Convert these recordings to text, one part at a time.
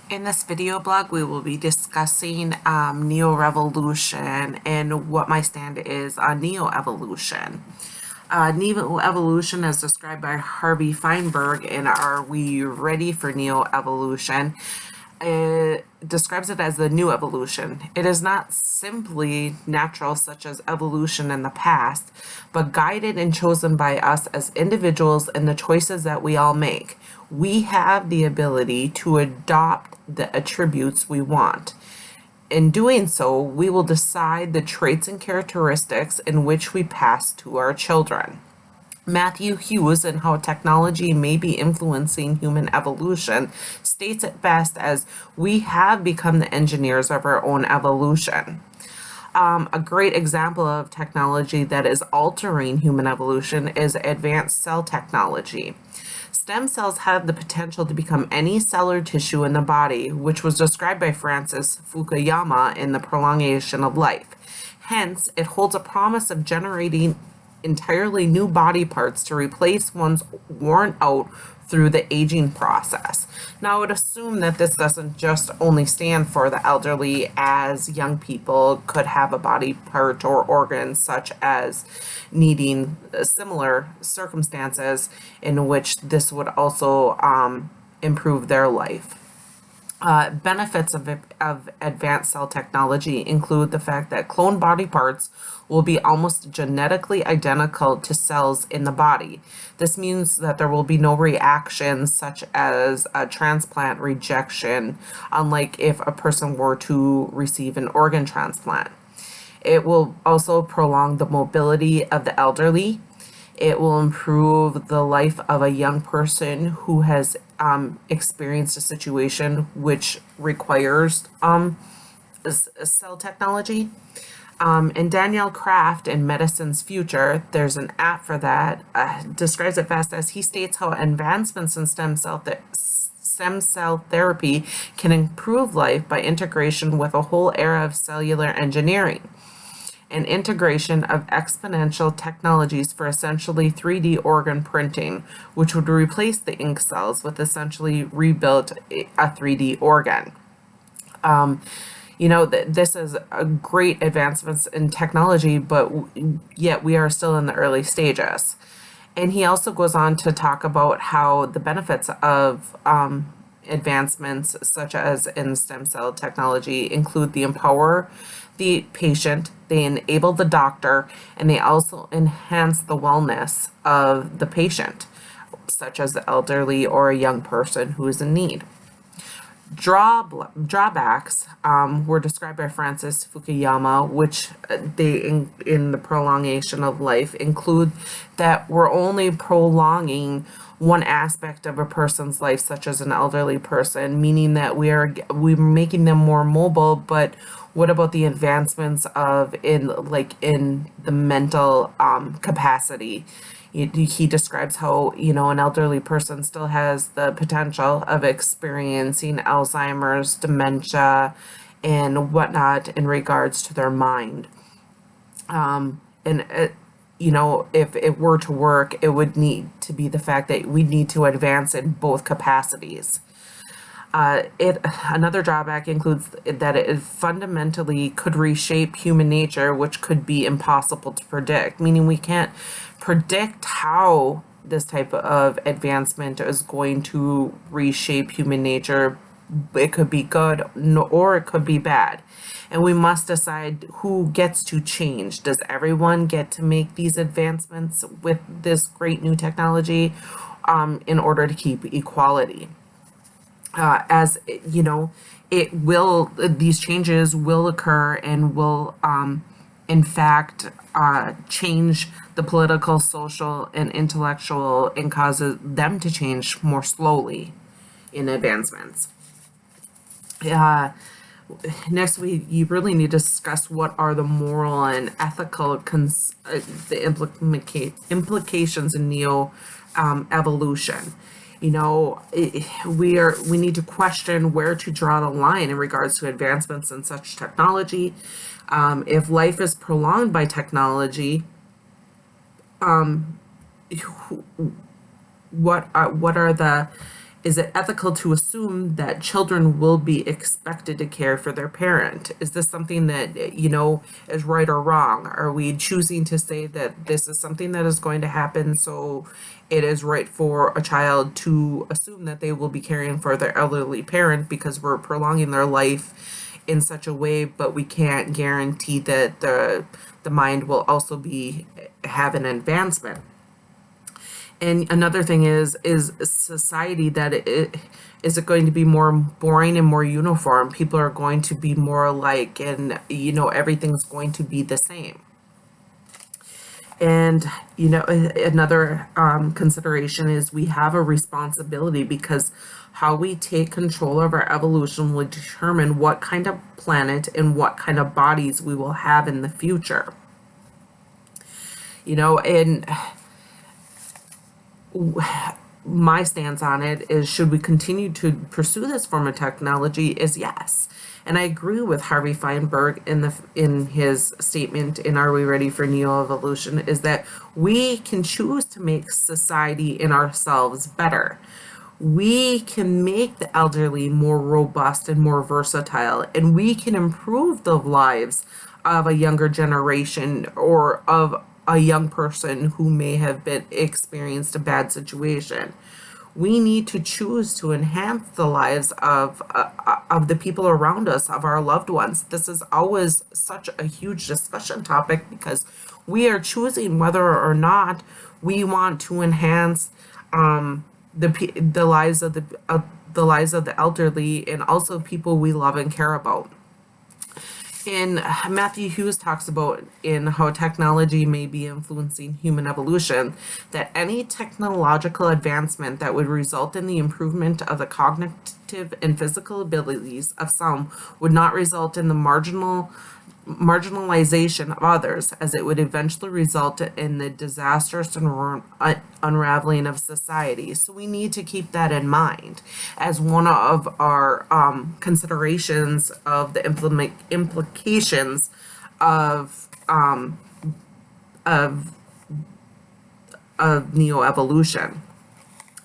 In this video blog, we will be discussing neo-revolution and what my stand is on neo-evolution. Neo-evolution is described by Harvey Feinberg in Are We Ready for Neo-Evolution? It describes it as the new evolution. It is not simply natural, such as evolution in the past, but guided and chosen by us as individuals in the choices that we all make. We have the ability to adopt the attributes we want. In doing so, we will decide the traits and characteristics in which we pass to our children. Matthew Hughes, in How Technology May Be Influencing Human Evolution, states it best as, "We have become the engineers of our own evolution." A great example of technology that is altering human evolution is advanced cell technology. Stem cells have the potential to become any cell or tissue in the body, which was described by Francis Fukuyama in The Prolongation of Life. Hence, it holds a promise of generating entirely new body parts to replace ones worn out through the aging process. Now, I would assume that this doesn't just only stand for the elderly, as young people could have a body part or organ such as needing similar circumstances in which this would also improve their life. Benefits of advanced cell technology include the fact that cloned body parts will be almost genetically identical to cells in the body. This means that there will be no reactions such as a transplant rejection, unlike if a person were to receive an organ transplant. It will also prolong the mobility of the elderly. It will improve the life of a young person who has experienced a situation which requires cell technology. And Daniel Kraft in Medicine's Future, there's an app for that, describes it best as, he states how advancements in stem cell therapy can improve life by integration with a whole era of cellular engineering and integration of exponential technologies for essentially 3D organ printing, which would replace the ink cells with essentially rebuilt a 3D organ. This is a great advancements in technology, but yet we are still in the early stages. And he also goes on to talk about how the benefits of advancements such as in stem cell technology include the empower the patient, they enable the doctor, and they also enhance the wellness of the patient, such as the elderly or a young person who is in need. Drawbacks were described by Francis Fukuyama, which they in The Prolongation of Life include that we're only prolonging one aspect of a person's life, such as an elderly person, meaning that we're making them more mobile, but what about the advancements of in the mental capacity? He describes how, an elderly person still has the potential of experiencing Alzheimer's, dementia, and whatnot in regards to their mind. If it were to work, it would need to be the fact that we need to advance in both capacities. Another drawback includes that it fundamentally could reshape human nature, which could be impossible to predict, meaning we can't predict how this type of advancement is going to reshape human nature. It could be good or it could be bad. And we must decide who gets to change. Does everyone get to make these advancements with this great new technology in order to keep equality? These changes will occur and will, in fact, change the political, social, and intellectual, and causes them to change more slowly in advancements. Next, you really need to discuss what are the moral and ethical implications in neo-evolution. We need to question where to draw the line in regards to advancements in such technology. If life is prolonged by technology, what are the Is it ethical to assume that children will be expected to care for their parent? Is this something that, is right or wrong? Are we choosing to say that this is something that is going to happen, so it is right for a child to assume that they will be caring for their elderly parent because we're prolonging their life in such a way, but we can't guarantee that the mind will also have an advancement? And another thing is society that is it going to be more boring and more uniform? People are going to be more alike, and everything's going to be the same. And another consideration is we have a responsibility, because how we take control of our evolution will determine what kind of planet and what kind of bodies we will have in the future. And my stance on it is, should we continue to pursue this form of technology, is yes. And I agree with Harvey Feinberg in his statement in Are We Ready for Neo-Evolution, is that we can choose to make society and ourselves better. We can make the elderly more robust and more versatile, and we can improve the lives of a younger generation, or of a young person who may have experienced a bad situation. We need to choose to enhance the lives of the people around us, of our loved ones. This is always such a huge discussion topic, because we are choosing whether or not we want to enhance the lives of the elderly, and also people we love and care about. And Matthew Hughes talks about in how technology may be influencing human evolution, that any technological advancement that would result in the improvement of the cognitive and physical abilities of some would not result in the marginalization of others, as it would eventually result in the disastrous unraveling of society. So we need to keep that in mind as one of our considerations of the implications of neo-evolution.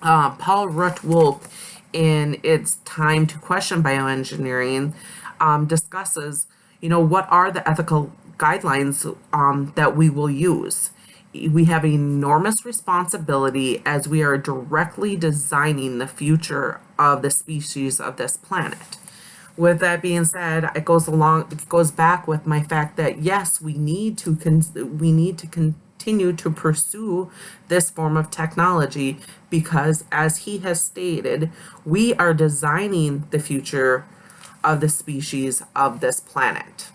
Paul Rudd-Wolpe, in It's Time to Question Bioengineering, discusses what are the ethical guidelines that we will use. We have enormous responsibility, as we are directly designing the future of the species of this planet. With that being said, it goes back with my fact that yes, we need to continue to pursue this form of technology, because as he has stated, we are designing the future of the species of this planet.